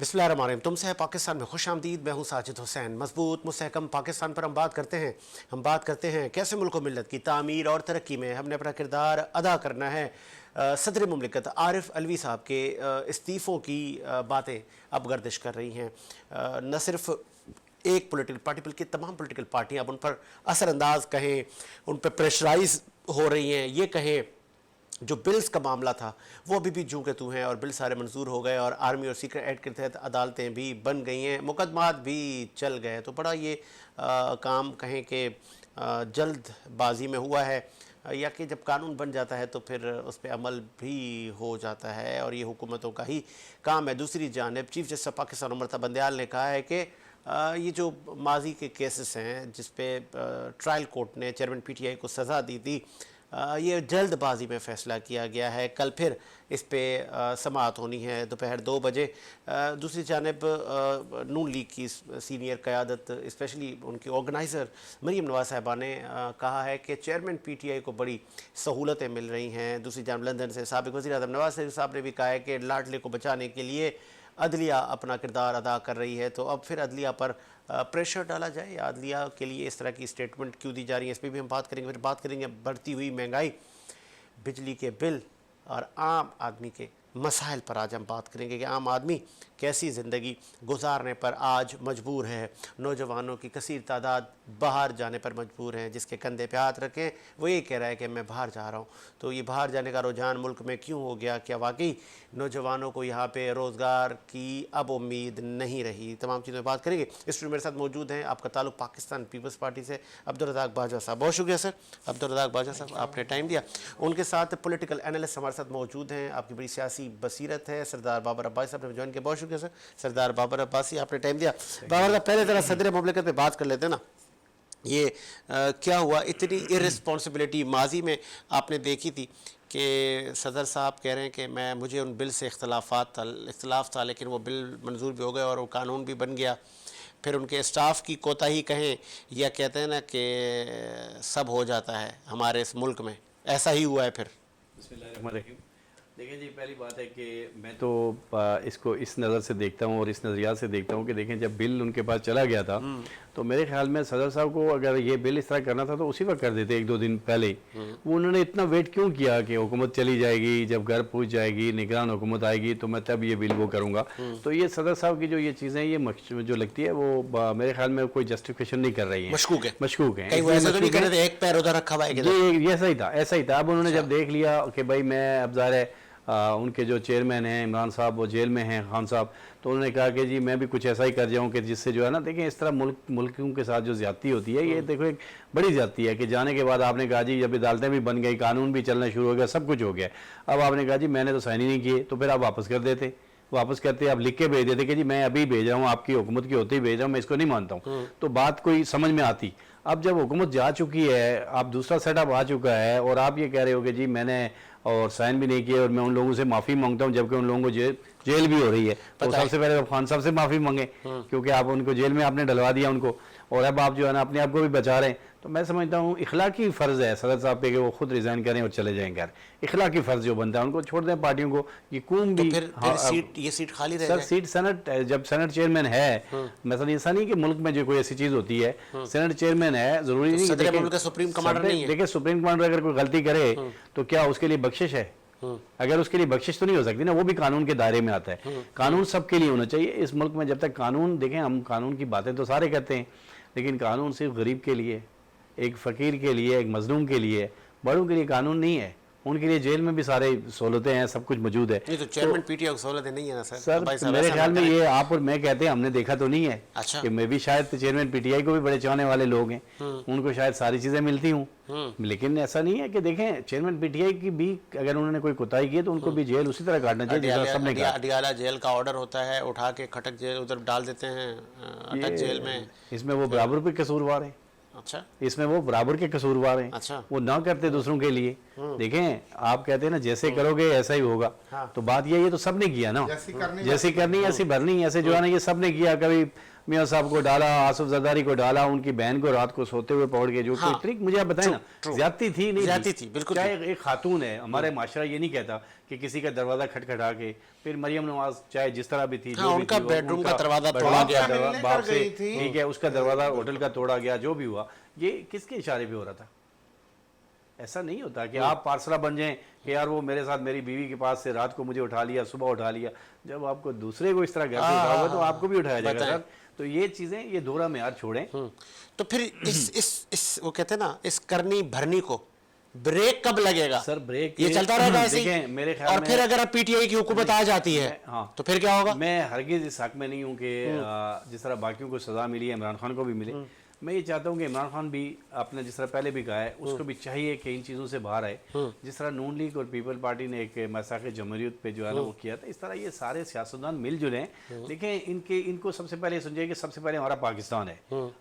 बिस्मिल्लाहिर्रहमानिर्रहीम। तुमसे है पाकिस्तान में खुश आमदीद। मैं हूँ साजिद हुसैन। मजबूत मुस्तहकम पाकिस्तान पर हम बात करते हैं कैसे मुल्क व मिल्लत की तामीर और तरक्की में हमने अपना किरदार अदा करना है। सदर मुमलिकत आरिफ अलवी साहब के इस्तीफ़ों की बातें अब गर्दिश कर रही हैं। न सिर्फ एक पॉलिटिकल पार्टी बल्कि तमाम पॉलिटिकल पार्टियाँ अब उन पर असरअंदाज कहें, उन पर प्रेशराइज हो रही हैं। ये कहें जो बिल्स का मामला था वो अभी भी जूं के तू हैं और बिल सारे मंजूर हो गए और आर्मी और सीक्रेट एक्ट के तहत अदालतें भी बन गई हैं, मुकदमात भी चल गए। तो बड़ा ये काम कहें कि जल्दबाजी में हुआ है, या कि जब कानून बन जाता है तो फिर उस पर अमल भी हो जाता है और ये हुकूमतों का ही काम है। दूसरी जानिब chief justice of Pakistan Umar Bandial ने कहा है कि ये जो माजी के केसेस हैं जिस पे ट्रायल कोर्ट ने चेयरमैन पीटीआई को सज़ा दी थी, ये जल्दबाजी में फ़ैसला किया गया है। कल फिर इस पे समाअत होनी है दोपहर 2 बजे। दूसरी जानिब नून लीग की सीनियर क़यादत स्पेशली उनकी ऑर्गेनाइज़र मरीम नवाज़ साहिबा ने कहा है कि चेयरमैन पीटीआई को बड़ी सहूलतें मिल रही हैं। दूसरी जानिब लंदन से साबिक़ वज़ीर आज़म नवाज़ शरीफ साहब ने भी कहा है कि लाडले को बचाने के लिए अदलिया अपना किरदार अदा कर रही है। तो अब फिर अदलिया पर प्रेशर डाला जाए या अदलिया के लिए इस तरह की स्टेटमेंट क्यों दी जा रही है, इस पर भी हम बात करेंगे। फिर बात करेंगे बढ़ती हुई महंगाई, बिजली के बिल और आम आदमी के मसाइल पर आज हम बात करेंगे कि आम आदमी कैसी ज़िंदगी गुजारने पर आज मजबूर है। नौजवानों की कसीर तादाद बाहर जाने पर मजबूर हैं। जिसके कंधे पे हाथ रखें वो ये कह रहा है कि मैं बाहर जा रहा हूँ। तो ये बाहर जाने का रुझान मुल्क में क्यों हो गया? क्या वाकई नौजवानों को यहाँ पे रोज़गार की अब उम्मीद नहीं रही? तमाम चीज़ों में बात करेंगे। इस मेरे साथ मौजूद हैं, आपका ताल्लुक़ पाकिस्तान पीपल्स पार्टी से, अब्दुल रज़ाक बाजवा साहब। बहुत शुक्रिया सर, अब्दुल रज़ाक बाजवा साहब, आपने टाइम दिया। उनके साथ पॉलिटिकल एनालिस्ट हमारे साथ मौजूद हैं, आपकी बड़ी सियासी बसीरत है, सरदार बाबर अब्बासी साहब ने ज्वाइन किया। बहुत शुक्रिया सर, सरदार बाबर अब्बासी, आपने टाइम दिया। बाबर साहब, पहले ज़रा सदर मुमलिकत पे बात कर लेते हैं ना। ये क्या हुआ, इतनी इर्रेस्पॉन्सिबिलिटी माजी में आपने देखी थी कि सदर साहब कह रहे हैं कि मुझे उन बिल से इख्तलाफ था लेकिन वो बिल मंजूर भी हो गए और वो कानून भी बन गया। फिर उनके स्टाफ की कोताही कहें या कहते हैं ना कि सब हो जाता है हमारे इस मुल्क में, ऐसा ही हुआ है फिर। बिस्मिल्लाहिर्रहमानिर्रहीम। देखिए जी, पहली बात है कि मैं तो इसको इस नज़र से देखता हूँ और इस नज़रिया से देखता हूँ कि देखें जब बिल उनके पास चला गया था तो मेरे ख्याल में सदर साहब को अगर ये बिल इस तरह करना था तो उसी वक्त कर देते, 1-2 दिन पहले ही। वो उन्होंने इतना वेट क्यों किया कि हुकूमत चली जाएगी, जब घर पहुँच जाएगी, निगरान हुकूमत आएगी तो मैं तब ये बिल वो करूँगा। तो ये सदर साहब की जो ये चीज़ें ये जो लगती है वो मेरे ख्याल में कोई जस्टिफिकेशन नहीं कर रही है, मशकूक है। एक पैर उधर रखा हुआ है, ऐसा ही था। अब उन्होंने जब देख लिया कि भाई मैं अब ज़ाहिर है उनके जो चेयरमैन हैं इमरान साहब वो जेल में हैं, खान साहब, तो उन्होंने कहा कि जी मैं भी कुछ ऐसा ही कर जाऊं कि जिससे जो है ना, देखें इस तरह मुल्कों के साथ जो ज़्यादती होती है ये देखो एक बड़ी ज़्यादती है कि जाने के बाद आपने कहा जी जब अदालतें भी बन गई, कानून भी चलना शुरू हो गया, सब कुछ हो गया, अब आपने कहा जी मैंने तो साइन ही नहीं किए, तो फिर आप वापस कर देते, वापस करते आप लिख के भेज देते कि जी मैं अभी भेज रहा हूँ, आपकी हुकूमत की होते ही भेज रहा हूँ, मैं इसको नहीं मानता हूँ, तो बात कोई समझ में आती। अब जब हुकूमत जा चुकी है, आप दूसरा सेटअप आ चुका है और आप ये कह रहे हो कि जी मैंने और साइन भी नहीं किए और मैं उन लोगों से माफ़ी मांगता हूं, जबकि उन लोगों को जेल भी हो रही है, तो सबसे पहले तो खान साहब से माफ़ी मांगे क्योंकि आप उनको जेल में आपने डलवा दिया उनको, और अब आप जो है ना अपने आप को भी बचा रहे हैं। तो मैं समझता हूँ इखलाकी फ़र्ज़ है सदर साहब पे कि वो खुद रिज़ाइन करें और चले जाएं घर। इखलाकी फ़र्ज़ जो बनता है उनको छोड़ दें पार्टियों को, ये कौन भी ये सीट खाली रहे। सर सीट सेनेट, जब सेनेट चेयरमैन है, मतलब ऐसा नहीं कि मुल्क में जो कोई ऐसी चीज़ होती है, सेनेट चेयरमैन है, ज़रूरी नहीं कि सुप्रीम कमांडर नहीं है। देखिए सुप्रीम कमांडर अगर कोई गलती करे तो क्या उसके लिए बख्शिश है? अगर उसके लिए बख्शिश तो नहीं हो सकती ना, वो भी कानून के दायरे में आता है। कानून सबके लिए होना चाहिए इस मुल्क में। जब तक कानून, देखें हम कानून की बातें तो सारे करते हैं लेकिन कानून सिर्फ गरीब के लिए, एक फ़कीर के लिए, एक मजलूम के लिए, बड़ों के लिए कानून नहीं है। उनके लिए जेल में भी सारे सहूलतें हैं, सब कुछ मौजूद है। नहीं तो चेयरमैन पीटीआई को सहूलतें नहीं है ना सर मेरे ख्याल में ये आप और मैं कहते हैं, हमने देखा तो नहीं है। अच्छा। कि मैं भी शायद चेयरमैन पीटीआई को भी बड़े चाहने वाले लोग हैं, उनको शायद सारी चीज़ें मिलती हूँ, लेकिन ऐसा नहीं है कि देखें चेयरमैन पीटीआई की भी अगर उन्होंने कोई कोताही की है तो उनको भी जेल उसी तरह काटना चाहिए। सबने अडियाला जेल का ऑर्डर होता है, उठा के खटक जेल उधर डाल देते हैं, अटक जेल में। इसमें वो बराबर पे कसूरवार है। अच्छा, इसमें वो बराबर के कसूरवार हैं। अच्छा, वो ना करते दूसरों के लिए। देखें आप कहते हैं ना जैसे करोगे ऐसा ही होगा। हाँ। तो बात ये तो सबने किया ना, जैसी करनी ऐसी भरनी, ऐसे जो है ना ये सबने किया। कभी मियाँ साहब को डाला, आसिफ जरदारी को डाला, उनकी बहन को रात को सोते हुए पकड़ के, जो हाँ। कोई ट्रिक मुझे आप बताएं ना, ज्यादती थी नहीं? ज्यादती थी, बिल्कुल चाहे एक खातून है, हमारे माशरा ये नहीं कहता कि किसी का दरवाजा खटखटा के, फिर मरियम नवाज चाहे जिस तरह भी थी, हाँ, जो भी उनका थी, बेडरूम का दरवाजा तोड़ा गया, बाप से, ठीक है, उसका दरवाजा होटल का तोड़ा गया, जो भी हुआ, ये किसके इशारे पे हो रहा था? ऐसा नहीं होता कि आप पार्सला बन जाएं कि यार वो मेरे साथ मेरी बीवी के पास से रात को मुझे उठा लिया, सुबह उठा लिया। जब आपको दूसरे को इस तरह घर पे उठा हुआ तो आपको भी उठाया जाएगा सर। तो ये चीजें, ये दोहरा मेयार छोड़ें। तो फिर इस वो कहते हैं ना, इस करनी भरनी को ब्रेक कब लगेगा सर? ब्रेक ये चलता रहेगा ऐसे ही? देखें, मेरे ख्याल और में, फिर अगर अब पीटीआई की हुकूमत आ जाती है हाँ, तो फिर क्या होगा? मैं हरगिज इस हक में नहीं हूँ कि जिस तरह बाकियों को सजा मिली है, इमरान खान को भी मिले। मैं ये चाहता हूँ कि इमरान खान भी, आपने जिस तरह पहले भी कहा है, उसको भी चाहिए कि इन चीज़ों से बाहर आए। जिस तरह नून लीग और पीपल पार्टी ने एक मैसाक़ जमहूरियत पे जो है ना वो किया था, इस तरह ये सारे सियासतदान मिलजुलें। देखें, इनको सबसे पहले समझिए कि सबसे पहले हमारा पाकिस्तान है,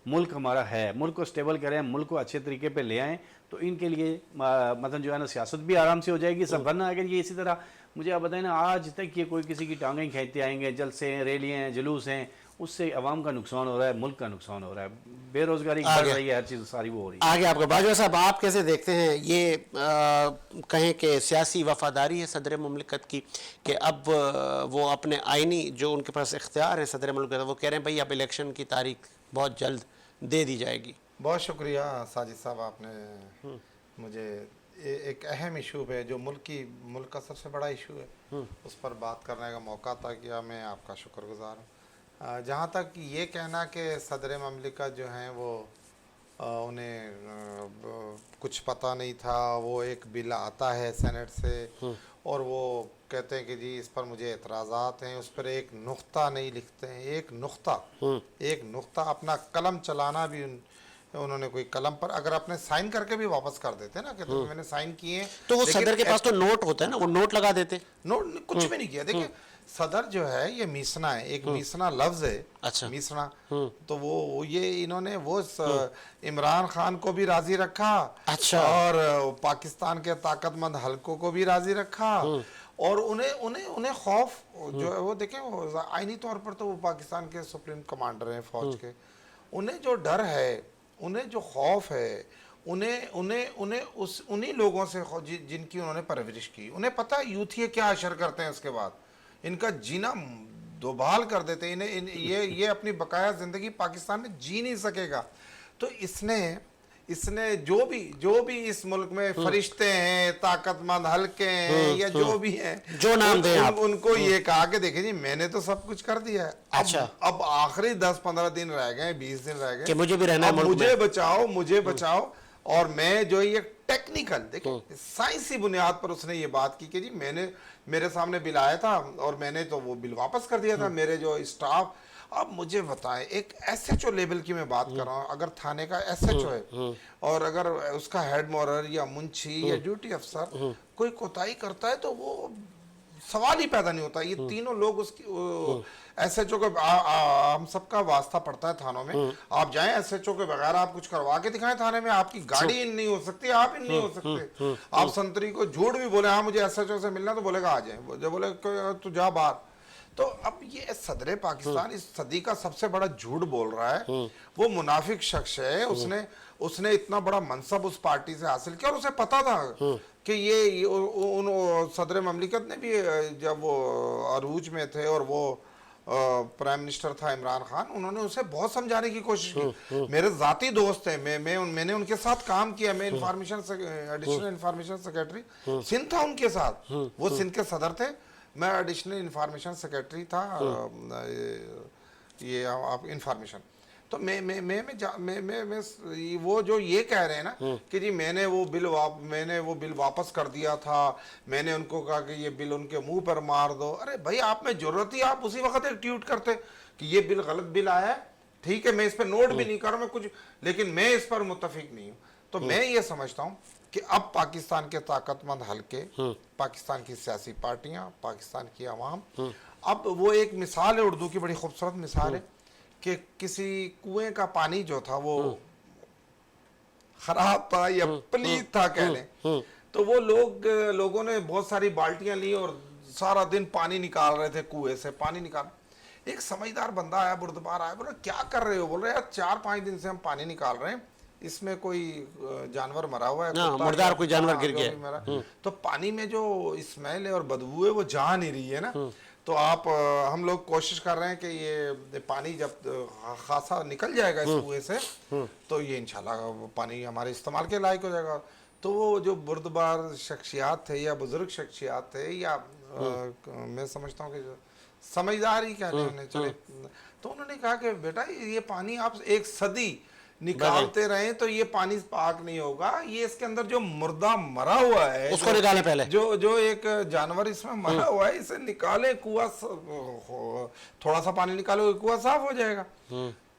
मुल्क हमारा है, मुल्क को स्टेबल करें, मुल्क को अच्छे तरीके पर ले आएँ, तो इनके लिए मतलब जो है ना सियासत भी आराम से हो जाएगी सब। वरना अगर ये इसी तरह, मुझे आप बताएं ना, आज तक ये कोई किसी की टांगें खींचते आएंगे, जलसे हैं, रैलियाँ हैं, जुलूस हैं, उससे अवाम का नुकसान हो रहा है, मुल्क का नुकसान हो रहा है, बेरोजगारी बढ़ रही है, हर चीज़ सारी वो हो रही है। आगे आपको बाजवा साहब, आप कैसे देखते हैं ये कहें कि सियासी वफादारी है सदर मुमलिकत की कि अब वो अपने आइनी जो उनके पास इख्तियार है सदर मुमलिकत, वो कह रहे हैं भाई अब इलेक्शन की तारीख बहुत जल्द दे दी जाएगी? बहुत शुक्रिया साजिद साहब, आपने मुझे एक अहम इशू पे, जो मुल्क का सबसे बड़ा इशू है, उस पर बात करने का मौका था किया। मैं आपका शुक्रगुजार हूँ। जहाँ तक ये कहना कि सदर ममलिकत जो हैं वो उन्हें कुछ पता नहीं था, वो एक बिल आता है सेनेट से और वो कहते हैं कि जी इस पर मुझे एतराज़ात हैं, उस पर एक नुक्ता नहीं लिखते हैं। एक नुक्ता अपना कलम चलाना भी उन्होंने कोई कलम पर अगर अपने साइन करके भी वापस कर देते ना कि तो मैंने साइन किए, तो वो सदर के पास तो नोट होता है ना, वो नोट लगा देते। नोट कुछ भी नहीं किया। देखिए सदर जो है ये मीसना है, एक मीसना लफ्ज है। अच्छा। मीसना, तो वो ये इन्होंने वो इमरान खान को भी राजी रखा। अच्छा। और पाकिस्तान के ताकतमंद हलकों को भी राजी रखा और उन्हें खौफ जो है वो देखें, वो आईनी तौर पर तो वो पाकिस्तान के सुप्रीम कमांडर हैं फौज के, उन्हें जो डर है, उन्हें जो खौफ है, उन्हीं लोगों से जिनकी उन्होंने परवरिश की। उन्हें पता है यूथिये क्या असर करते हैं, उसके बाद इनका जीना दोबाल कर देते हैं। ये अपनी बकाया ज़िंदगी पाकिस्तान में जी नहीं सकेगा। तो इसने जो भी इस मुल्क में फरिश्ते हैं, ताकतमंद हल्के हैं या जो भी हैं, जो नाम दें आप, उनको ये कहा कि देखिए जी मैंने तो सब कुछ कर दिया है। अच्छा। अब आखिरी 10-15 दिन रह गए, 20 दिन रह गए कि मुझे भी रहना है मुल्क में। मुझे बचाओ। और मैं जो ये टेक्निकल, देखिए साइंसी बुनियाद पर उसने ये बात की कि जी मेरे सामने बिल आया था और मैंने तो वो बिल वापस कर दिया था। मेरे जो स्टाफ, अब मुझे बताएं, एक एसएचओ लेवल की मैं बात कर रहा हूँ, अगर थाने का एसएचओ है और अगर उसका हेड मोरर या मुंशी या ड्यूटी अफसर कोई कोताही करता है तो वो सवाल ही पैदा नहीं होता। ये तीनों लोग उसकी एसएचओ को हम सबका वास्ता पड़ता है थानों में। आप जाएं एसएचओ के बगैर आप कुछ करवा के दिखाएं थाने में, आपकी गाड़ी इन नहीं हो सकती, आप इन नहीं हो सकते। आप संतरी को झूठ भी बोले, हाँ मुझे एसएचओ से मिलना, तो बोलेगा आ जाए, जो बोले तू जा बाहर। तो अब ये सदर पाकिस्तान इस सदी का सबसे बड़ा झूठ बोल रहा है। वो मुनाफिक शख्स है, उसने इतना बड़ा मनसब उस पार्टी से हासिल किया और उसे पता था कि ये सदर ममलिकत ने भी, जब वो अरूज में थे और वो प्राइम मिनिस्टर था इमरान खान, उन्होंने उसे बहुत समझाने की कोशिश की। मेरे जाती दोस्त हैं, मैंने उनके साथ काम किया। मैं एडिशनल इंफॉर्मेशन सेक्रेटरी सिंध था उनके साथ, वो सिंध के सदर थे, मैं एडिशनल इंफॉर्मेशन सेक्रेटरी था ये आप इंफॉर्मेशन। तो मैं वो जो ये कह रहे हैं ना कि जी मैंने वो बिल वापस कर दिया था, मैंने उनको कहा कि ये बिल उनके मुंह पर मार दो। अरे भाई आप में जरूरत ही आप उसी वक्त एक ट्वीट करते कि ये बिल गलत बिल आया है, ठीक है मैं इस पर नोट भी नहीं कर रहा मैं कुछ, लेकिन मैं इस पर मुत्तफिक नहीं हूँ। तो मैं ये समझता हूँ कि अब पाकिस्तान के ताकतमंद हल्के, पाकिस्तान की सियासी पार्टियां, पाकिस्तान की आवाम, अब वो एक मिसाल है, उर्दू की बड़ी खूबसूरत मिसाल है कि किसी कुएं का पानी जो था वो खराब था या पलीत था कह लें, तो वो लोगों ने बहुत सारी बाल्टियां ली और सारा दिन पानी निकाल रहे थे, कुएं से पानी निकाल। एक समझदार बंदा आया, बुर्दबार आया, बोला क्या कर रहे हो? बोल रहे यार 4-5 दिन से हम पानी निकाल रहे हैं, इसमें कोई जानवर मरा हुआ है, कुत्ता मुर्दार या कोई जानवर गिर जो गया भी मरा। तो पानी में जो स्मेल है और बदबू है वो जा नहीं रही है ना। तो आप हम लोग कोशिश कर रहे हैं कि ये पानी जब खासा निकल जाएगा इस कुएं से तो ये इंशाल्लाह पानी हमारे इस्तेमाल के लायक हो जाएगा। तो वो जो बुर्दबार शख्सियात थे या बुजुर्ग शख्सियात थे या मैं समझता हूँ कि समझदार ही कहने उन्हें चले, तो उन्होंने कहा कि बेटा ये पानी आप एक सदी निकालते रहे तो ये पानी पाक नहीं होगा, ये इसके अंदर जो मुर्दा मरा हुआ है उसको निकालें पहले, जो एक जानवर इसमें मरा हुआ है इसे निकाले, कुआं थोड़ा सा पानी निकालो कुआं साफ हो जाएगा।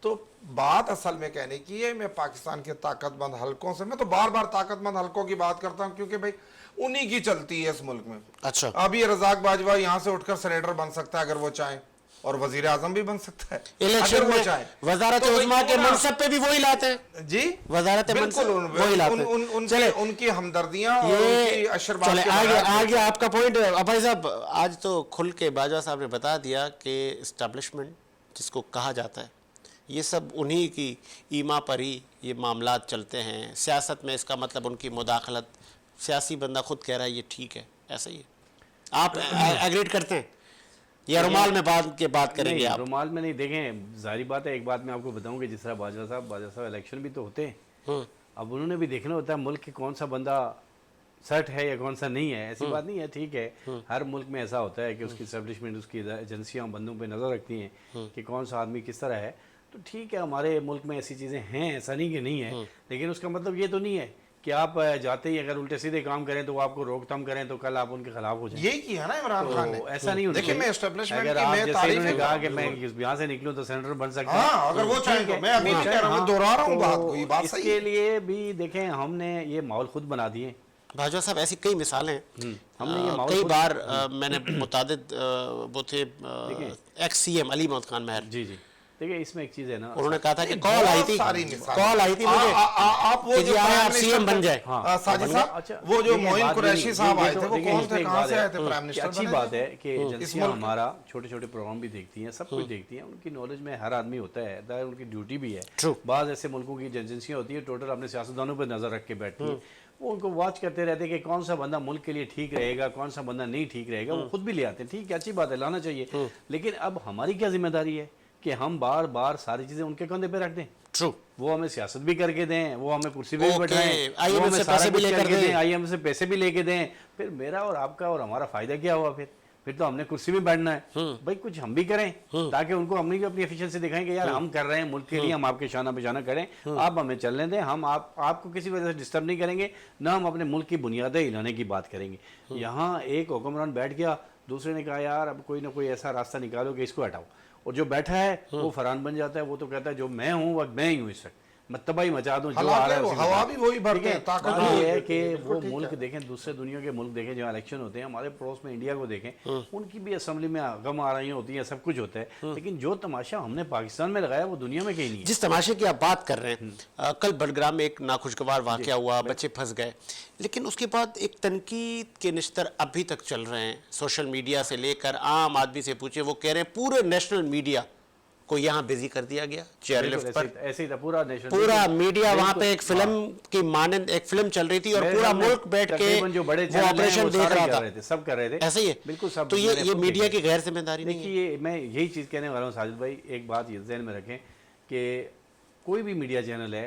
तो बात असल में कहने की है, मैं पाकिस्तान के ताकतमंद हलकों से, मैं तो बार बार ताकतमंद हलकों की बात करता हूं क्योंकि भाई उन्हीं की चलती है इस मुल्क में। अच्छा, अब ये रजाक बाजवा यहाँ से उठकर सेनेटर बन सकता है अगर वो चाहे, और वजीर आजम भी बन सकता है इलेक्शन अगर वो में चाहे। वजारत तो भाई उज़्मा के क्यों ना- मनसब पे भी वही लाते हैं जी वजारत बिल्कुल वही लाते हैं। चले उनकी हमदर्दियां और ये उनकी अशरबाज चले के आगे बगैर- आगे आपका पॉइंट भाई साहब, आज तो खुल के बाजवा साहब ने बता दिया कि इस्टेब्लिशमेंट जिसको कहा जाता है ये सब उन्हीं की ईमा पर ही ये मामलात चलते हैं। सियासत में इसका मतलब उनकी मुदाखलत, सियासी बंदा खुद कह रहा है ये ठीक है, ऐसा ही है। आप एग्रीड करते हैं या रुमाल में बात करेंगे नहीं, आप? रुमाल में नहीं, देखें जाहिर बात है, एक बात मैं आपको बताऊं कि जिस तरह बाजवा साहब इलेक्शन भी तो होते हैं, अब उन्होंने भी देखना होता है मुल्क के कौन सा बंदा सेट है या कौन सा नहीं है। ऐसी बात नहीं है, ठीक है, हर मुल्क में ऐसा होता है कि उसकी एस्टेब्लिशमेंट, उसकी एजेंसियां बंदों पे नज़र रखती हैं कि कौन सा आदमी किस तरह है। तो ठीक है, हमारे मुल्क में ऐसी चीज़ें हैं, ऐसा नहीं कि नहीं है, लेकिन उसका मतलब ये तो नहीं है कि आप जाते ही अगर उल्टे सीधे काम करें तो वो आपको रोकथाम करें तो कल आप उनके खिलाफ हो जाएं। यही किया ना इमरान खान ने। तो ऐसा नहीं होना देखिए, मैं चाहिए। एस्टेब्लिशमेंट अगर की आप मैं जैसे तारीफ इन्होंने कहा कि करता मैं यहाँ से निकलूं तो सेनेटर बन सकता हाँ, अगर वो चाहें तो, मैं अभी नहीं कह रहा हूं, मैं दोहरा रहा हूं बात को, ये बात सही इसके है। लिए भी देखें हमने ये माहौल खुद बना दिए। बाजवा साहब ऐसी कई मिसालें हैं। हमने ये माहौल कई खुद- बार मैंने मुतादिद वो थे एक्स सीएम अली मोहम्मद खान महर, जी जी, देखिए इसमें एक चीज़ है ना, उन्होंने कहा था कि बहुत कॉल आई थी सारी मिसालें। कॉल आई थी मुझे आप वो कि जो जी आए प्राइम आप सीएम मिनिस्टर बन जाए। हाँ, साजिद बन साहब, गए। अच्छा, वो जो देखिए, मोइन बात कुरैशी नहीं, साहब ये आए तो थे, वो देखिए, कौन इसमें थे, एक कहाँ बात से है, आए थे, प्राइम कि मिनिस्टर अच्छी बने बात थे। है कि एजेंसियां मुल्क में। हमारा छोटे छोटे प्रोग्राम भी देखती हैं, सब कुछ देखती हैं, उनकी नॉलेज में हर आदमी होता है, दैट उनकी ड्यूटी भी है। True. बाज़ ऐसे मुल्कों की एजेंसियां होती हैं टोटल अपने सियासतदानों पर नज़र रख के बैठती हैं, वो उनको वॉच करते रहते हैं कि कौन सा बंदा मुल्क के लिए ठीक रहेगा, कौन सा बंदा नहीं ठीक रहेगा, वो खुद भी ले आते हैं। ठीक है, अच्छी बात है, लाना चाहिए, लेकिन अब हमारी क्या जिम्मेदारी है कि हम बार बार सारी चीज़ें उनके कंधे पे रख दें। ट्रू, वो हमें सियासत भी करके दें, वो हमें कुर्सी पे भी Okay, बैठाएं, IMF वो हमें से सारा पैसे भी कुछ लेकर करके दें। दें, IMF से पैसे भी लेके दें, फिर मेरा और आपका और हमारा फायदा क्या हुआ? फिर तो हमने कुर्सी में बैठना है। भाई कुछ हम भी करें ताकि उनको हमने भी अपनी एफिशिएंसी दिखाएं कि यार हम कर रहे हैं मुल्क के लिए, हम आपके शाना बेशाना करें, आप हमें चलने दें, हम आपको किसी वजह से डिस्टर्ब नहीं करेंगे, ना हम अपने मुल्क की बुनियादें हिलाने की बात करेंगे। यहाँ एक हुक्मरान बैठ गया, दूसरे ने कहा यार अब कोई ना कोई ऐसा रास्ता निकालो कि इसको हटाओ, और जो बैठा है वो फरहान बन जाता है, वो तो कहता है जो मैं हूँ वह मैं ही हूँ, इस वक्त मैं तबाही मचा दूं, जो आ रहा है उसी को हवा करो। भी वही भरते ठीक है, हैं, ताकत बात भी ये है वही कि है। वो मुल्क देखें, दूसरे दुनिया के मुल्क देखें जहाँ इलेक्शन होते हैं, हमारे पड़ोस में इंडिया को देखें, उनकी भी असेंबली में गम आ रही होती है, सब कुछ होता है, लेकिन जो तमाशा हमने पाकिस्तान में लगाया वो दुनिया में कहीं नहीं है। जिस तमाशे की आप बात कर रहे हैं, कल बडग्राम में एक नाखुशगवार वाकया हुआ, बच्चे फंस गए, लेकिन उसके बाद एक तनकीद के निश्तर अभी तक चल रहे हैं। सोशल मीडिया से लेकर आम आदमी से पूछे, वो कह रहे हैं पूरे नेशनल मीडिया को यहाँ बिजी कर दिया गया, चेयरलिफ्ट पर ऐसे ही था पूरा नेशन, पूरा मीडिया वहाँ पे एक फिल्म की मानंद एक फिल्म चल रही थी और पूरा मुल्क बैठ के जो बड़े वो ऑपरेशन देख रहा था, सब कर रहे थे, ऐसे ही है। बिल्कुल सब। तो ये मीडिया की गैर जिम्मेदारी नहीं है। देखिए मैं यही चीज़ कहने वाला हूँ साजिद भाई, एक बात ये ध्यान में रखें कि कोई भी मीडिया चैनल है,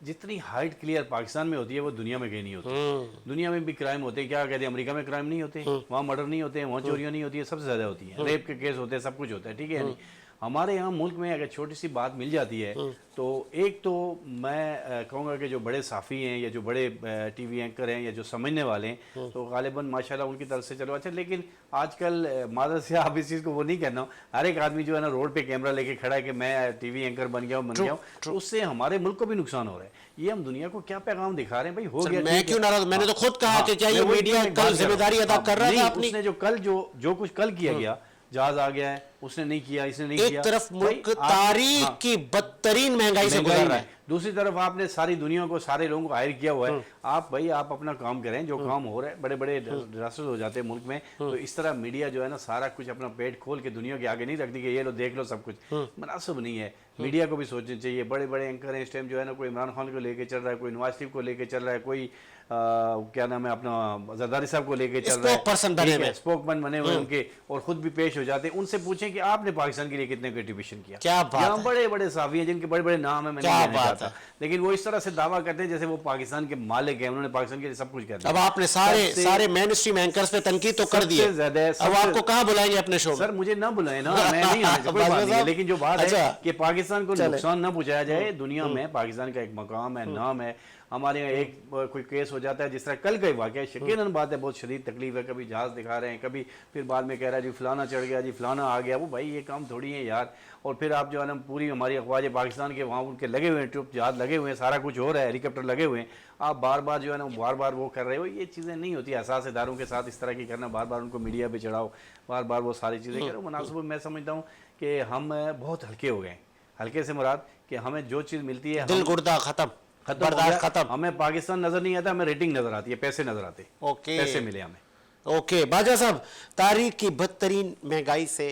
जितनी हाइट क्लियर पाकिस्तान में होती है वो दुनिया में कहीं नहीं होती। दुनिया में भी क्राइम होते हैं, क्या कहते हैं, अमेरिका में क्राइम नहीं होते, वहाँ मर्डर नहीं होते, वहाँ चोरियाँ नहीं होती है, सबसे ज़्यादा होती है, रेप के केस होते हैं, सब कुछ होता है, ठीक है। हमारे यहाँ मुल्क में अगर छोटी सी बात मिल जाती है तो एक तो मैं कहूँगा कि जो बड़े साफ़ी हैं या जो बड़े टीवी एंकर हैं या जो समझने वाले हैं तो गालिबन माशाल्लाह उनकी तरफ से चलो अच्छा, लेकिन आजकल मादर से आप इस चीज़ को वो नहीं कहना हूँ, हर एक आदमी जो है ना रोड पे कैमरा लेके खड़ा है कि मैं टीवी एंकर बन गया हूँ, उससे हमारे मुल्क को भी नुकसान हो रहा है। ये हम दुनिया को क्या पैगाम दिखा रहे हैं? भाई हो गया, मैं क्यों नाराज? मैंने तो खुद कहा कि क्या ये मीडिया कल जिम्मेदारी अदा कर रहा था अपनी? उसने जो कुछ कल किया गया, जहाज आ गया है, उसने नहीं किया, इसने नहीं एक किया। तरफ भाई, मुल्क आप- तारीख हाँ, की बदतरीन महंगाई से गुजर रहा है, दूसरी तरफ आपने सारी दुनिया को, सारे लोगों को हायर किया हुआ है। आप भाई आप अपना काम करें, जो काम हो रहा है, बड़े बड़े डिजास्टर हो जाते हैं मुल्क में, तो इस तरह मीडिया जो है ना सारा कुछ अपना पेट खोल के दुनिया के आगे नहीं रखती कि ये लो देख लो सब कुछ, मुनासिब नहीं है। मीडिया को भी सोचना चाहिए। बड़े बड़े एंकर हैं इस टाइम जो है ना, कोई इमरान खान को लेके चल रहा है, कोई नवाज शरीफ को लेके चल रहा है, कोई क्या नाम है अपना जरदारी साहब को लेके चल रहा है, स्पोकपर्सन बने हुए। स्पोकमैन बने हुए उनके, और खुद भी पेश हो जाते हैं। उनसे पूछें कि आपने पाकिस्तान के लिए कितने कंट्रीब्यूशन किया। क्या बात यहाँ है। बड़े बड़े साफी हैं जिनके बड़े बड़े नाम है, मैं क्या नहीं लेना बात चाहता, है। लेकिन वो इस तरह से दावा करते हैं जैसे वो पाकिस्तान के मालिक हैं, उन्होंने पाकिस्तान के लिए सब कुछ कर दिया। अब आपने सारे मेन स्ट्रीम एंकर्स पे तनकीद तो कर दी है, अब आपको कहाँ बुलाएंगे अपने शो में? सर मुझे ना बुलाए ना, मैं नहीं आने से कोई बात नहीं है, लेकिन जो बात अच्छा। है कि पाकिस्तान को चले। नुकसान ना पहुंचाया जाए दुनिया में। पाकिस्तान का एक मकाम है, नाम है। हमारे यहाँ एक कोई केस हो जाता है, जिस तरह कल का ही वाक़या, यकीनन बात है बहुत शदीद तकलीफ है। कभी जहाज दिखा रहे हैं, कभी फिर बाद में कह रहा है जी फलाना चढ़ गया, जी फलाना आ गया। वो भाई ये काम थोड़ी है यार। और फिर आप जो है ना पूरी हमारी अफवाज पाकिस्तान के वहाँ उनके लगे हुए हैं, ट्रुप जहाज लगे हुए हैं, सारा कुछ हो रहा है, हेलीकॉप्टर लगे हुए हैं, आप बार बार जो है ना बार बार वो कर रहे हो। ये चीज़ें नहीं होती। एहसास इदारों के साथ इस तरह की करना, बार बार उनको मीडिया पर चढ़ाओ, बार बार वो सारी चीज़ें करो मुनासिब। मैं समझता हूँ कि हम बहुत हल्के हो गए। हल्के से मुराद कि हमें जो चीज़ मिलती है, दिल गुर्दा खत्म, बर्दाश्त खत्म। हमें पाकिस्तान नजर नहीं आता, हमें रेटिंग नजर आती है, पैसे नजर आते, ओके। पैसे मिले हमें। ओके बाजा साहब, तारीख की बदतरीन महंगाई से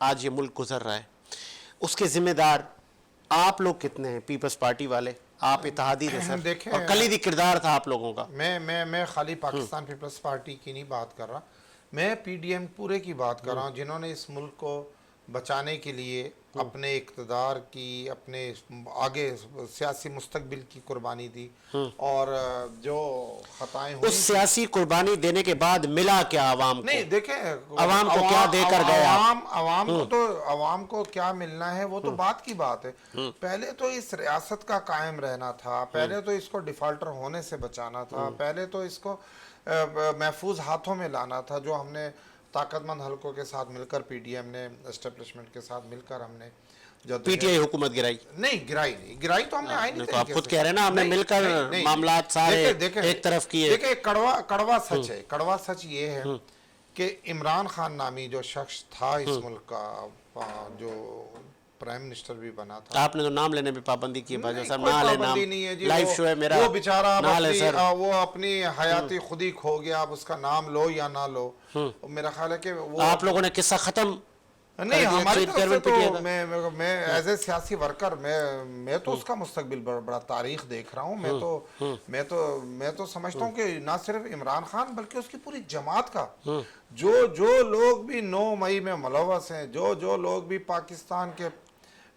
आज ये मुल्क गुजर रहा है, उसके जिम्मेदार आप लोग कितने हैं? पीपल्स पार्टी वाले, आप इत्तेहादी थे सर, देखें, और कलीदी किरदार था आप लोगों का। मैं खाली पाकिस्तान पीपल्स पार्टी की नहीं बात कर रहा, मैं पीडीएम पूरे की बात कर रहा हूँ, जिन्होंने इस मुल्क को बचाने के लिए अपने इक़्तिदार की, अपने आगे सियासी मुस्तकबिल की कुर्बानी दी, और जो खताएं हुई, उस सियासी कुर्बानी देने के बाद मिला क्या आवाम को? नहीं देखें, आवाम को क्या देकर गए आप? आवाम को क्या मिलना है वो तो बात की बात है। पहले तो इस रियासत का कायम रहना था, पहले तो इसको डिफॉल्टर होने से बचाना था, पहले तो इसको महफूज हाथों में लाना था, जो हमने ताकतमंद हलकों के साथ मिलकर, पीडीएम ने एस्टेब्लिशमेंट के साथ मिलकर हमने पीटीआई हुकूमत गिराई नहीं गिराई तो हमने आई नहीं। तो आप खुद कह रहे हैं ना, हमने मिलकर मामलात सारे एक तरफ किए। देखिए कड़वा सच है, कड़वा सच ये है कि इमरान खान नामी जो शख्स था इस मुल्क का, जो प्राइम मिनिस्टर भी बना था, आपने तो नाम लेने पे पाबंदी की है बाजा साहब, कोई ना ले पाबंदी नाम, नहीं है जी। लाइव शो है मेरा, वो बेचारा ना ले सर। वो अपनी हयाती खुद ही खो गया, अब उसका नाम लो या ना लो, मेरा ख्याल है कि वो आप लोगों ने किस्सा खत्म नहीं, हमारी तरफ से तो पिटिएगा। मैं एज ए सियासी वर्कर मैं तो उसका मुस्तकबिल बड़ा तारीख देख रहा हूँ। मैं तो समझता हूँ कि ना सिर्फ इमरान खान बल्कि उसकी पूरी जमात का जो लोग भी 9 मई में मुलव्वस हैं, जो लोग भी पाकिस्तान के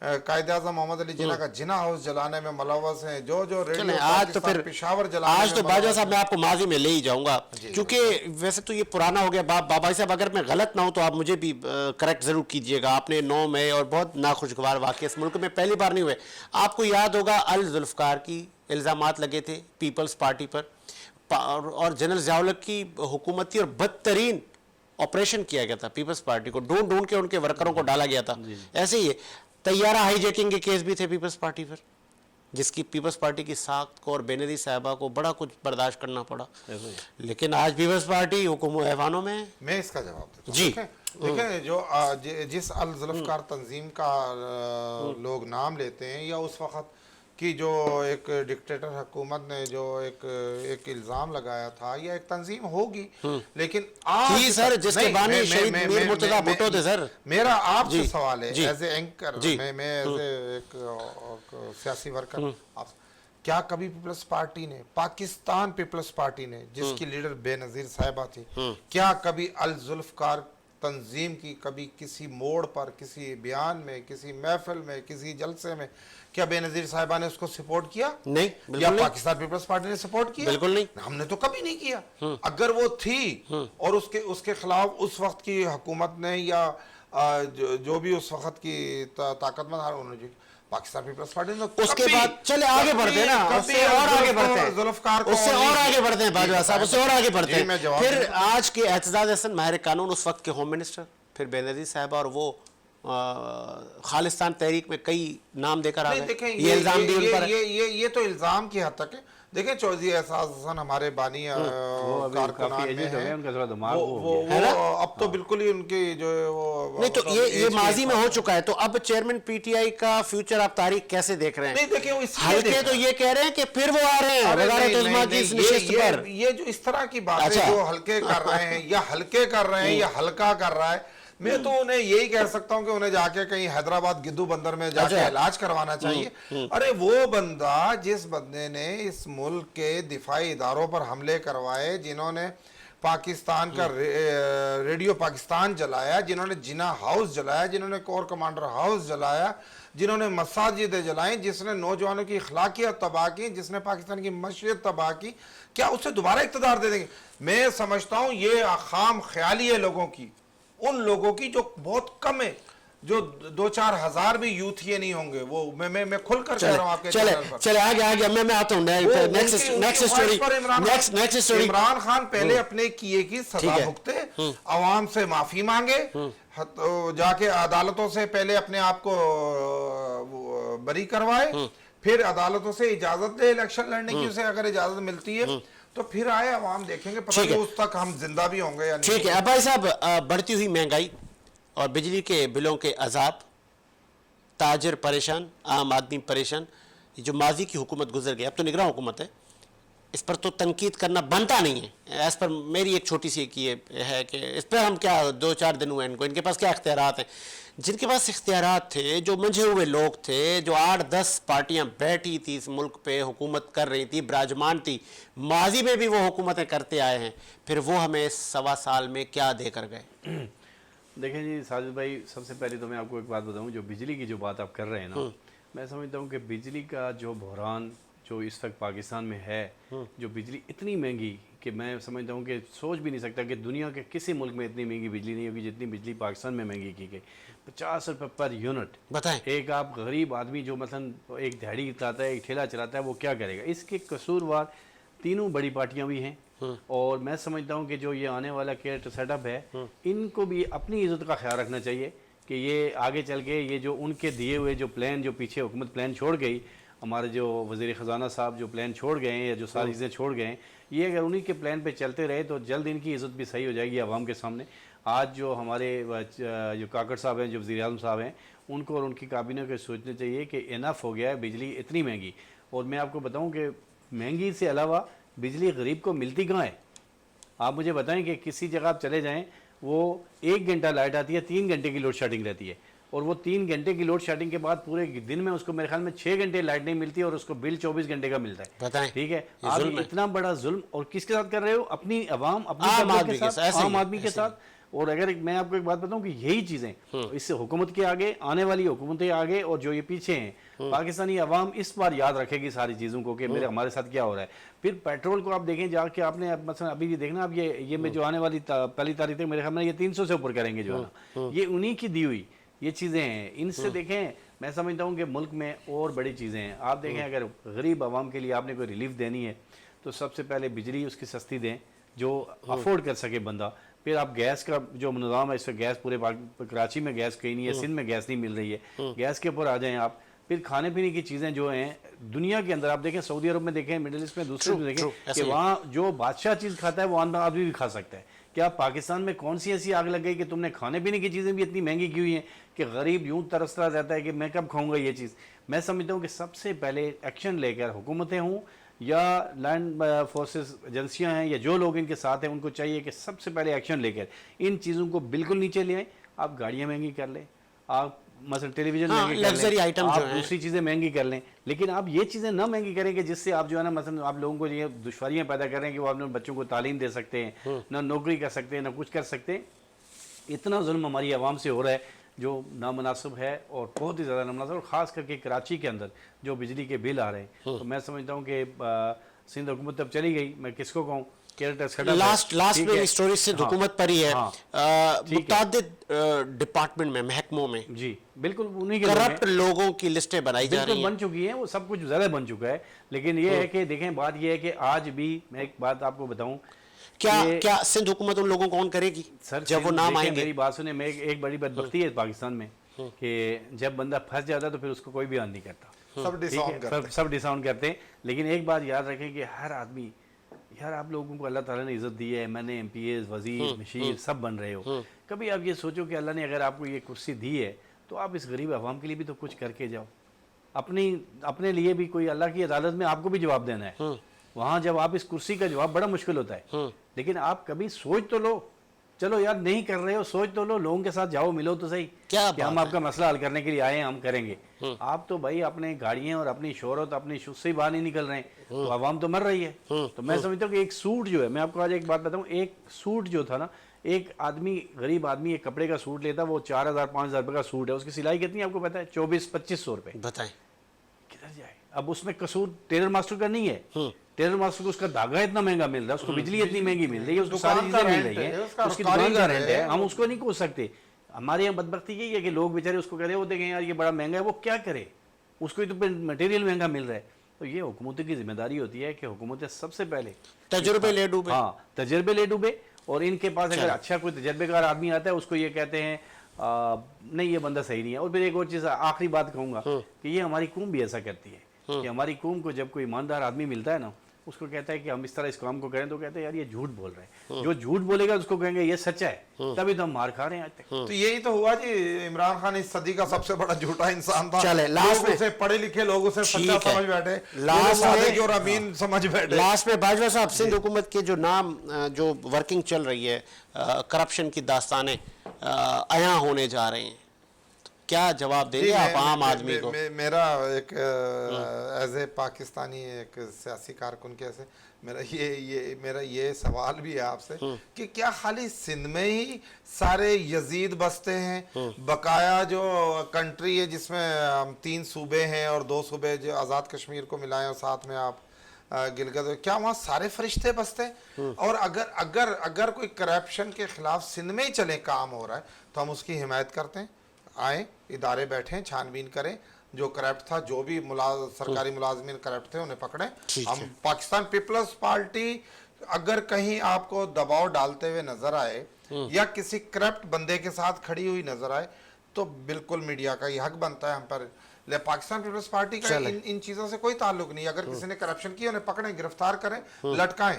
कायदे आज़म मोहम्मद अली जिन्ना का जिना हाउस जलाने में मुलव्वस हैं, जो रेडियो आज तो फिर पेशावर जलाने आज तो में बाजा साहब मैं आपको माजी में ले ही जाऊंगा, क्योंकि वैसे तो ये पुराना हो गया। बाबा साहब अगर मैं गलत ना हूं तो आप मुझे भी करेक्ट जरूर कीजिएगा। आपने 9 मई और बहुत नाखुशगवार वाक़या इस मुल्क में पहली बार नहीं हुए। आपको याद होगा अल जुल्फ़कार की इल्ज़ामात लगे थे पीपल्स पार्टी पर, और जनरल ज़िया-उल-हक की हुकूमत थी, और बदतरीन ऑपरेशन किया गया था पीपल्स पार्टी को, ढूंढ के उनके वर्करों को डाला गया था। ऐसे ही तैयारा हाईजैकिंग के केस भी थे पीपल्स पार्टी पर, जिसकी पीपल्स पार्टी की साख्त को और बेनज़ीर साहिबा को बड़ा कुछ बर्दाश्त करना पड़ा, लेकिन आज पीपल्स पार्टी हुकूम ऐवानों में। मैं इसका जवाब देता हूं। जी देखें, जिस अल जुल्फ़कार तंजीम का लोग नाम लेते हैं, या उस वक़्त कि जो एक डिक्टेटर हुकूमत ने जो एक इल्ज़ाम लगाया था, या एक तंजीम होगी, लेकिन आज सर जिसके बानी शहीद मीर मुर्तज़ा भुट्टो थे सर। मेरा आपसे सवाल है एज ए एंकर, मैं एज एक सियासी वर्कर, क्या कभी पीपल्स पार्टी ने, पाकिस्तान पीपल्स पार्टी ने, जिसकी लीडर बेनज़ीर साहिबा थी, क्या कभी अल जुल्फ़कार तंजीम की कभी किसी मोड़ पर, किसी बयान में, किसी महफिल में, किसी जलसे में क्या बेनज़ीर साहिबा ने उसको सपोर्ट किया? नहीं, या पाकिस्तान पीपल्स पार्टी ने सपोर्ट किया? बिल्कुल नहीं, हमने तो कभी नहीं किया। अगर वो थी और उसके खिलाफ उस वक्त की हुकूमत ने, या जो भी उस वक्त की ताकतमंद पाकिस्तान पीपल्स पार्टी ने, उसके बाद चले आगे बढ़ते हैं ना, उससे और आगे बढ़ते हैं, उससे और आगे बढ़ते हैं बाजवा साहब, उससे और आगे बढ़ते हैं। फिर आज के एतजाज हसन माहिर कानून, उस वक्त के होम मिनिस्टर, फिर बेनज़ीर साहिबा और वो खालिस्तान तहरीक में कई नाम देकर आ नहीं गए। देखें, ये इल्जाम भी उन पर है। ये तो इल्जाम की हद तक है। देखें चौधरी एहसास हसन हमारे बानी वो अभी कारकुनान काफी में एजेड हो गए, हैं। उनका थोड़ा दिमाग वो वो वो हो गया। वो अब तो बिल्कुल ही उनकी जो है वो नहीं तो मतलब ये एज के माजी में हो हिसाब से। चुका है, तो अब चेयरमैन पीटीआई का फ्यूचर आप तारीख कैसे देख रहे हैं? नहीं देखिए वो इसलिए हल्के देख तो रहे हैं। ये कह रहे हैं कि फिर वो आ रहे हैं अरे वजारत नहीं, उज़्मा नहीं, की नहीं, नशिस्त पर। ये जो इस तरह की बातें अच्छा। जो हल्के कर रहे हैं या हल्के कर रहे हैं या हल्का कर रहा है, मैं तो उन्हें यही कह सकता हूं कि उन्हें जाके कहीं हैदराबाद गिद्दू बंदर में जाके अच्छा। इलाज करवाना चाहिए। अरे वो बंदा, जिस बंदे ने इस मुल्क के दिफाई इदारों पर हमले करवाए, जिन्होंने पाकिस्तान का रेडियो पाकिस्तान जलाया, जिन्होंने जिना हाउस जलाया, जिन्होंने कोर कमांडर हाउस जलाया, जिन्होंने मसाजिदें जलाई, जिसने नौजवानों की अखलाकियत तबाह की, जिसने पाकिस्तान की मशरियत तबाह की, क्या उसे दोबारा इक़्तिदार दे देंगे? मैं समझता हूँ ये खाम ख्याली है लोगों की, उन लोगों की जो बहुत कम है, जो 2-4 हजार भी यूथ ये नहीं होंगे। वो मैं खुल कर कह रहा हूँ आपके चले चैनल पर। चले आगे मैं आता हूँ नेक्स्ट स्टोरी। इमरान खान पहले अपने किए की ठीक सजा है। भुगते, अवाम से माफी मांगे, तो जाके अदालतों से पहले अपने आप को बरी करवाए, फिर अदालतों से इजाजत ले इलेक्शन लड़ने की, उसे अगर इजाजत मिलती है तो फिर आए, अवाम देखेंगे, पता ठीक नहीं है। उस तक हम जिंदा भी होंगे या नहीं। ठीक है। अब भाई साहब, बढ़ती हुई महंगाई और बिजली के बिलों के अजाब, ताजिर परेशान, आम आदमी परेशान, ये जो माजी की हुकूमत गुजर गई, अब तो निगरान हुकूमत है, इस पर तो तनकीद करना बनता नहीं है। एज पर मेरी एक छोटी सी एक ये है कि इस पर हम क्या 2-4 दिन हुए इनको, इनके पास क्या इख्तियारात हैं? जिनके पास इख्तियारात थे, जो मंझे हुए लोग थे, जो 8-10 पार्टियां बैठी थी इस मुल्क पे, हुकूमत कर रही थी, विराजमान थी, माजी में भी वो हुकूमतें करते आए हैं, फिर वो हमें 1.25 साल में क्या देकर गए? देखें जी साजिद भाई, सबसे पहले तो मैं आपको एक बात बताऊं, जो बिजली की जो बात आप कर रहे हैं ना, मैं समझता हूं कि बिजली का जो बहरान जो इस वक्त पाकिस्तान में है, जो बिजली इतनी महंगी कि मैं समझता हूं कि सोच भी नहीं सकता कि दुनिया के किसी मुल्क में इतनी महंगी बिजली नहीं होगी जितनी बिजली पाकिस्तान में महंगी की गई। 50 रुपये पर यूनिट बताएं। एक आप गरीब आदमी जो मसलन एक दिहाड़ी चलाता है, एक ठेला चलाता है, वो क्या करेगा? इसके कसूरवार तीनों बड़ी पार्टियां भी हैं, और मैं समझता हूं कि जो ये आने वाला केयर सेटअप है, इनको भी अपनी इज्जत का ख्याल रखना चाहिए कि ये आगे चल के ये जो उनके दिए हुए जो प्लान, जो पीछे हुकूमत प्लान छोड़ गई, हमारे जो वज़ीर ख़जाना साहब जो प्लान छोड़ गए हैं या जो सारी चीज़ें छोड़ गए हैं, ये अगर उन्हीं के प्लान पे चलते रहे तो जल्द इनकी इज़्ज़त भी सही हो जाएगी आवाम के सामने। आज जो हमारे जो काकड़ साहब हैं, जो वज़ीर आज़म साहब हैं, उनको और उनकी काबीना को सोचना चाहिए कि इनफ हो गया है बिजली इतनी महंगी। और मैं आपको बताऊँ कि महंगी से अलावा बिजली गरीब को मिलती कहाँ है? आप मुझे बताएं कि किसी जगह आप चले जाएं, वो 1 घंटा लाइट आती है, 3 घंटे की लोड शेडिंग रहती है, और वो 3 घंटे की लोड शेडिंग के बाद पूरे दिन में उसको मेरे ख्याल में 6 घंटे लाइट नहीं मिलती और उसको बिल 24 घंटे का मिलता है। बताएं, ठीक है, ये आप जुल्म है। इतना बड़ा जुल्म और किसके साथ कर रहे हो? अपनी आवाम, अपनी आम पब्लिक आदमी के के साथ, साथ, ऐसे आम ही, आदमी के ऐसे ही। साथ। और अगर मैं आपको एक बात बताऊं कि यही चीज़ें इससे हुकूमत के आगे, आने वाली हुकूमतें आगे और जो ये पीछे हैं, पाकिस्तानी अवाम इस बार याद रखेगी सारी चीज़ों को कि मेरे हमारे साथ क्या हो रहा है। फिर पेट्रोल को आप देखें जाके, आपने मसलन अभी ये देखना, अब ये मैं जो आने वाली पहली तारीख तक मेरे ख्याल में ये 300 से ऊपर करेंगे जो है ना, ये उन्हीं की दी हुई ये चीज़ें हैं। इनसे देखें, मैं समझता हूँ कि मुल्क में और बड़ी चीज़ें हैं। आप देखें, अगर गरीब आवाम के लिए आपने कोई रिलीफ देनी है तो सबसे पहले बिजली उसकी सस्ती दें जो अफोर्ड कर सके बंदा। फिर आप गैस का जो निज़ाम है, इस वक्त गैस पूरे कराची में गैस कहीं नहीं है, सिंध में गैस नहीं मिल रही है, गैस के ऊपर आ जाएं आप। फिर खाने पीने की चीज़ें जो हैं दुनिया के अंदर, आप देखें सऊदी अरब में देखें, मिडिल ईस्ट में, दूसरे में देखें कि वहाँ जो बादशाह चीज़ खाता है वो आम आदमी भी खा सकता है। क्या पाकिस्तान में कौन सी ऐसी आग लग गई कि तुमने खाने पीने की चीज़ें भी इतनी महंगी की हुई हैं कि गरीब यूं तरसता रहता है कि मैं कब खाऊंगा ये चीज़? मैं समझता हूँ कि सबसे पहले एक्शन लेकर, हुकूमतें हों या लैंड फोर्सेस एजेंसियां हैं या जो लोग इनके साथ हैं, उनको चाहिए कि सबसे पहले एक्शन लेकर इन चीज़ों को बिल्कुल नीचे ले आएँ। आप गाड़ियाँ महंगी कर लें, आप मतलब टेलीविजन महंगी कर लग्जरी लें, आइटम आप जो हैं, दूसरी चीज़ें महंगी कर लें, लेकिन आप ये चीज़ें ना महंगी करें कि जिससे आप जो है ना, मतलब आप लोगों को ये दुश्वारियाँ पैदा कर रहे हैं कि वो अपने बच्चों को तालीम दे सकते हैं, ना नौकरी कर सकते हैं, ना कुछ कर सकते हैं। इतना जुल्म हमारी आवाम से हो रहा है जो नामनासिब है, और बहुत ही ज़्यादा नामनासिब, और ख़ास करके कराची के अंदर जो बिजली के बिल आ रहे हैं। तो मैं समझता हूँ कि सिंध हुकूमत अब चली गई, मैं किसको कहूँ, लास्ट मेरी स्टोरी से हुकूमत पर ही है। मुतादिद डिपार्टमेंट में, महकमों में जी बिल्कुल उन्हीं के करप्ट लोगों की लिस्टें बनाई जा रही हैं, बन चुकी हैं, वो सब कुछ ज़्यादा बन चुका है। लेकिन ये है कि देखें, बात ये है कि आज भी मैं एक बात आपको बताऊं, क्या सिंध हुकूमत उन लोगों को ऑन करेगी सर जब वो नाम आएंगे? मेरी बात सुने, मैं एक बड़ी बदबख्ती है पाकिस्तान में कि जब बंदा फंस जाता है तो फिर उसको कोई भी ऑन नहीं करता, सब ठीक डिसाउंड है, करते हैं। सब डिसाउंड करते हैं। लेकिन एक बात याद रखें कि हर आदमी, यार आप लोगों को अल्लाह ताला ने इज़्ज़त दी है, मैंने MPs, वज़ीर, मशीर सब बन रहे हो, कभी आप ये सोचो कि अल्लाह ने अगर आपको ये कुर्सी दी है तो आप इस गरीब अवाम के लिए भी तो कुछ करके जाओ। अपने लिए भी कोई, अल्लाह की अदालत में आपको भी जवाब देना है। वहाँ जब आप इस कुर्सी का जवाब बड़ा मुश्किल होता है, लेकिन आप कभी सोच तो लो, चलो यार नहीं कर रहे हो, सोच तो लो, लोगों के साथ जाओ, मिलो तो सही, क्या कि हम बात आपका मसला हल करने के लिए आए हैं, हम करेंगे। आप तो भाई अपने गाड़ियाँ और अपनी शोहरत, अपनी शुद्ध से ही बाहर नहीं निकल रहे हैं, तो आवाम तो मर रही है। तो मैं समझता हूँ कि एक सूट जो है, मैं आपको आज एक बात बताऊँ, एक सूट जो था ना, एक आदमी, गरीब आदमी एक कपड़े का सूट लेता, वो 4,000-5,000 रुपये का सूट है, उसकी सिलाई कितनी है आपको पता है? 24-2500 रुपये। बताएं। किधर जाए? अब उसमें कसूर टेलर मास्टर का नहीं है। टेलर मास्टर को उसका धागा इतना महंगा मिल रहा है, उसको बिजली इतनी महंगी मिल रही है, उसको सारी चीजें मिल रही है, उसकी दुकान का रेंट है, हम उसको नहीं कोस सकते। हमारे यहाँ बदबख्ती यही है कि लोग बेचारे उसको कह रहे होते हैं यार ये बड़ा महंगा है, वो क्या करे, उसको तो मटेरियल महंगा मिल रहा है। तो ये हुकूमत की जिम्मेदारी होती है कि हुकूमतें सबसे पहले तजुर्बे ले डूबे। हाँ, तजर्बे ले डूबे। और इनके पास अगर अच्छा कोई तजर्बेकार आदमी आता है, उसको ये कहते हैं नहीं ये बंदा सही नहीं है। और फिर एक और चीज़, आखिरी बात कहूँगा कि ये हमारी कौम भी ऐसा करती है कि हमारी कौम को जब कोई ईमानदार आदमी मिलता है ना, उसको कहता है कि हम इस तरह इस काम को करें, तो कहते हैं यार ये झूठ बोल रहे हैं। जो झूठ बोलेगा उसको कहेंगे ये सच्चा है, तभी तो हम मार खा रहे हैं आज तक। तो यही तो हुआ जी, इमरान खान इस सदी का सबसे बड़ा झूठा इंसान था। चले, लास्ट लोग में उसे पढ़े लिखे लोग उसे सच्चा ठीक है। समझ बैठे, लास्ट सादिक में और अमीन समझ बैठे। लास्ट में बाजवा साहब, सिंध हुकूमत के जो नाम जो वर्किंग चल रही है, करप्शन की दास्तानें अया होने जा रही हैं, क्या जवाब देंगे आप आम आदमी को? मेरा एक एज ए पाकिस्तानी एक सियासी कारकुन के ऐसे मेरा ये सवाल भी है आपसे कि क्या खाली सिंध में ही सारे यजीद बसते हैं? बकाया जो कंट्री है जिसमें 3 सूबे हैं और 2 सूबे जो आज़ाद कश्मीर को मिलाएं और साथ में आप गिलगित, क्या वहाँ सारे फरिश्ते बसते हैं? और अगर कोई करप्शन के खिलाफ सिंध में ही चले काम हो रहा है तो हम उसकी हिमायत करते हैं। आए, इदारे बैठे, छानबीन करें, जो करप्ट था, जो भी सरकारी मुलाजमीन करप्ट थे उन्हें पकड़ें। हम पाकिस्तान पीपल्स पार्टी अगर कहीं आपको दबाव डालते हुए नजर आए या किसी करप्ट बंदे के साथ खड़ी हुई नजर आए तो बिल्कुल मीडिया का ये हक बनता है हम पर। ले पाकिस्तान पीपल्स पार्टी का इन चीजों से कोई ताल्लुक नहीं। अगर किसी ने करप्शन किया उन्हें पकड़ें, गिरफ्तार करें, लटकाएं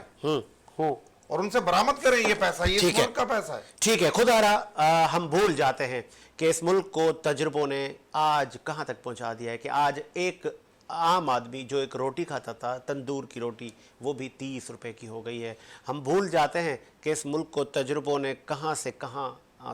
और उनसे बरामद करें ये पैसा, ये इस मुल्क का पैसा है। ठीक है, खुदारा हम भूल जाते हैं कि इस मुल्क को तजुर्बों ने आज कहाँ तक पहुँचा दिया है कि आज एक आम आदमी जो एक रोटी खाता था, तंदूर की रोटी, वो भी 30 रुपए की हो गई है। हम भूल जाते हैं कि इस मुल्क को तजुर्बों ने कहाँ से कहाँ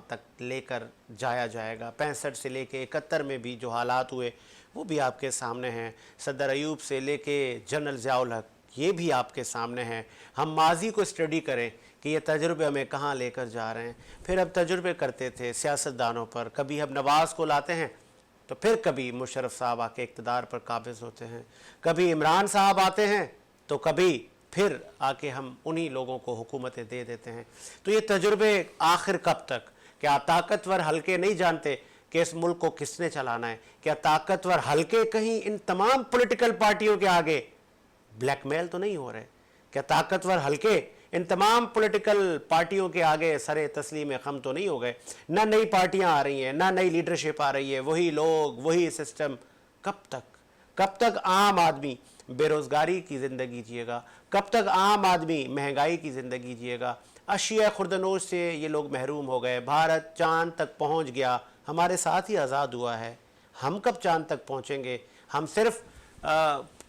तक लेकर जाया जाएगा। 65 से लेके 71 में भी जो हालात हुए वो भी आपके सामने हैं। सदर अयूब से लेके जनरल ज़ियाउल हक, ये भी आपके सामने हैं। हम माजी को स्टडी करें कि ये तजुर्बे हमें कहाँ लेकर जा रहे हैं। फिर अब तजुर्बे करते थे सियासतदानों पर, कभी हम नवाज़ को लाते हैं तो फिर कभी मुशर्रफ साहब आके इक़्तिदार पर काबिज़ होते हैं, कभी इमरान साहब आते हैं तो कभी फिर आके हम उन्हीं लोगों को हुकूमतें दे देते हैं। तो ये तजुर्बे आखिर कब तक? क्या ताकतवर हल्के नहीं जानते कि इस मुल्क को किसने चलाना है? क्या ताकतवर हल्के कहीं इन तमाम पॉलिटिकल पार्टियों के आगे ब्लैकमेल तो नहीं हो रहे? क्या ताकतवर हल्के इन तमाम पॉलिटिकल पार्टियों के आगे सरे तस्लीम खम तो नहीं हो गए? ना नई पार्टियां आ रही हैं, ना नई लीडरशिप आ रही है, वही लोग, वही सिस्टम। कब तक आम आदमी बेरोज़गारी की ज़िंदगी जिएगा? कब तक आम आदमी महंगाई की ज़िंदगी जिएगा? अशिया खुर्दनोश से ये लोग महरूम हो गए। भारत चांद तक पहुंच गया, हमारे साथ ही आज़ाद हुआ है। हम कब चांद तक पहुंचेंगे? हम सिर्फ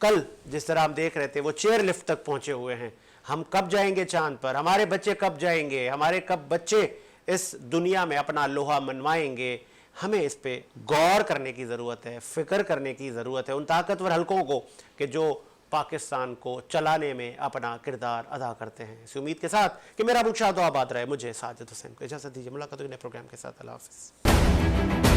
कल जिस तरह हम देख रहे थे वो चेयर लिफ्ट तक पहुंचे हुए हैं। हम कब जाएंगे चांद पर? हमारे बच्चे कब जाएंगे? हमारे कब बच्चे इस दुनिया में अपना लोहा मनवाएंगे? हमें इस पे गौर करने की ज़रूरत है, फ़िक्र करने की ज़रूरत है उन ताकतवर हलकों को कि जो पाकिस्तान को चलाने में अपना किरदार अदा करते हैं। इस उम्मीद के साथ कि मेरा मुल्क शाद आबाद रहे, मुझे साजिद हुसैन को इजाज़त दीजिए। मुलाकात होगी नए प्रोग्राम के साथ। अल्लाह हाफ़िज़।